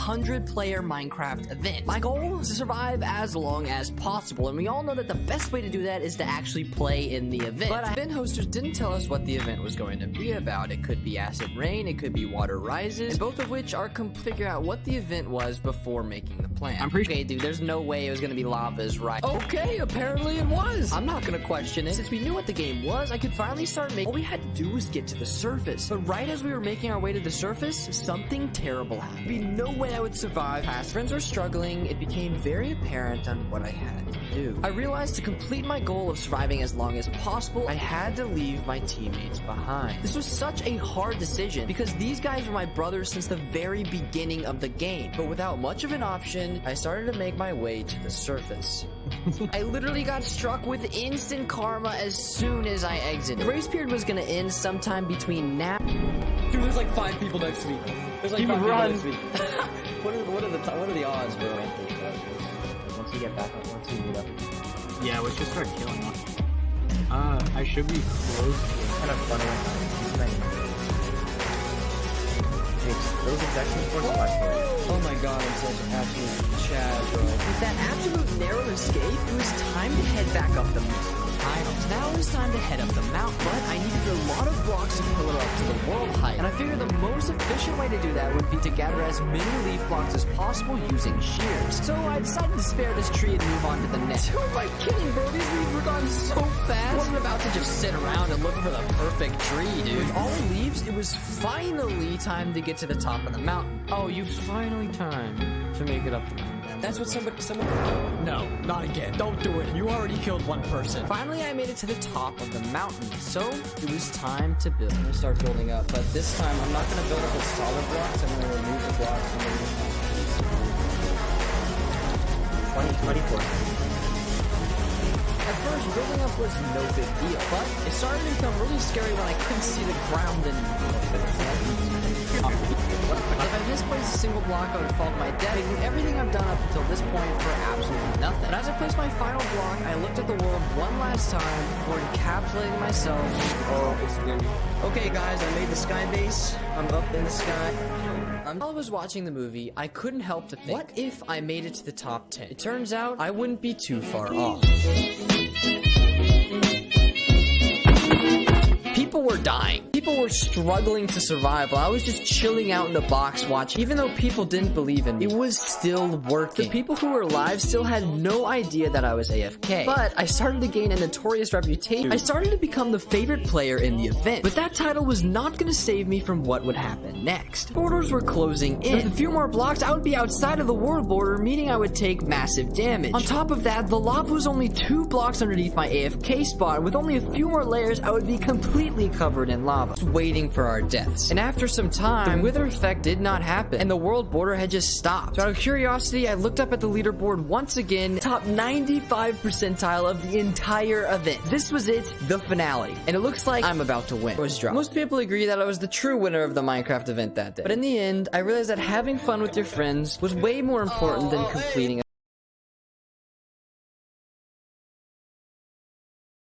100-player Minecraft event. My goal is to survive as long as possible, and we all know that the best way to do that is to actually play in the event. But event hosters didn't tell us what the event was going to be about. It could be acid rain, it could be water rises, and both of which are figure out what the event was before making the plan. I'm pretty sure, dude, there's no way it was gonna be lavas, right? Okay, apparently it was. I'm not gonna question it. Since we knew what the game was, I could finally start making. All we had to do was get to the surface. But right as we were making our way to the surface, something terrible happened. There'd be no way I would survive. Past friends were struggling. It became very apparent on what I had to do. I realized to complete my goal of surviving as long as possible, I had to leave my teammates behind. This was such a hard decision because these guys were my brothers since the very beginning of the game. But without much of an option, I started to make my way to the surface. I literally got struck with instant karma as soon as I exited. The grace period was gonna end sometime between now. Dude, there's like 5 people next to me. There's like 5 people next to me. What are the odds, bro? Once you get back up, once you meet up. Yeah, let's just start killing them. I should be close. Kind of funny. Those exact Oh my god, I'm such an absolute Chad, bro. With that absolute narrow escape, it was time to head back up the mountain. Now it was time to head up the mountain, but I needed a lot of blocks to pillar up to the world height. And I figured the most efficient way to do that would be to gather as many leaf blocks as possible using shears. So I decided to spare this tree and move on to the next. Who am I kidding, bro? These leaves were gone so fast. I wasn't about to just sit around and look for the perfect tree, dude. With all the leaves, it was finally time to get to the top of the mountain. Oh, you finally time to make it up the mountain. That's what someone. No, not again. Don't do it. You already killed one person. Finally, I made it to the top of the mountain, so it was time to build. I'm gonna start building up, but this time I'm not gonna build up with solid blocks. I'm gonna remove the blocks from the 24. At first, building up was no big deal, but it started to become really scary when I couldn't see the ground anymore. If I misplaced a single block, I would fall to my death, making everything I've done up until this point for absolutely nothing. But as I placed my final block, I looked at the world one last time before encapsulating myself. Okay, guys, I made the sky base. I'm up in the sky. While I was watching the movie, I couldn't help to think, what if I made it to the top 10? It turns out I wouldn't be too far off. People were dying. People were struggling to survive while I was just chilling out in the box watching. Even though people didn't believe in me, it was still working. The people who were alive still had no idea that I was AFK. But I started to gain a notorious reputation. I started to become the favorite player in the event. But that title was not going to save me from what would happen next. Borders were closing in. With a few more blocks, I would be outside of the world border, meaning I would take massive damage. On top of that, the lava was only 2 blocks underneath my AFK spot. With only a few more layers, I would be completely covered in lava, just waiting for our deaths. And after some time, the wither effect did not happen, and the world border had just stopped. So out of curiosity, I looked up at the leaderboard once again, top 95 percentile of the entire event. This was it, the finale. And it looks like I'm about to win. Most people agree that I was the true winner of the Minecraft event that day. But in the end, I realized that having fun with your friends was way more important than completing a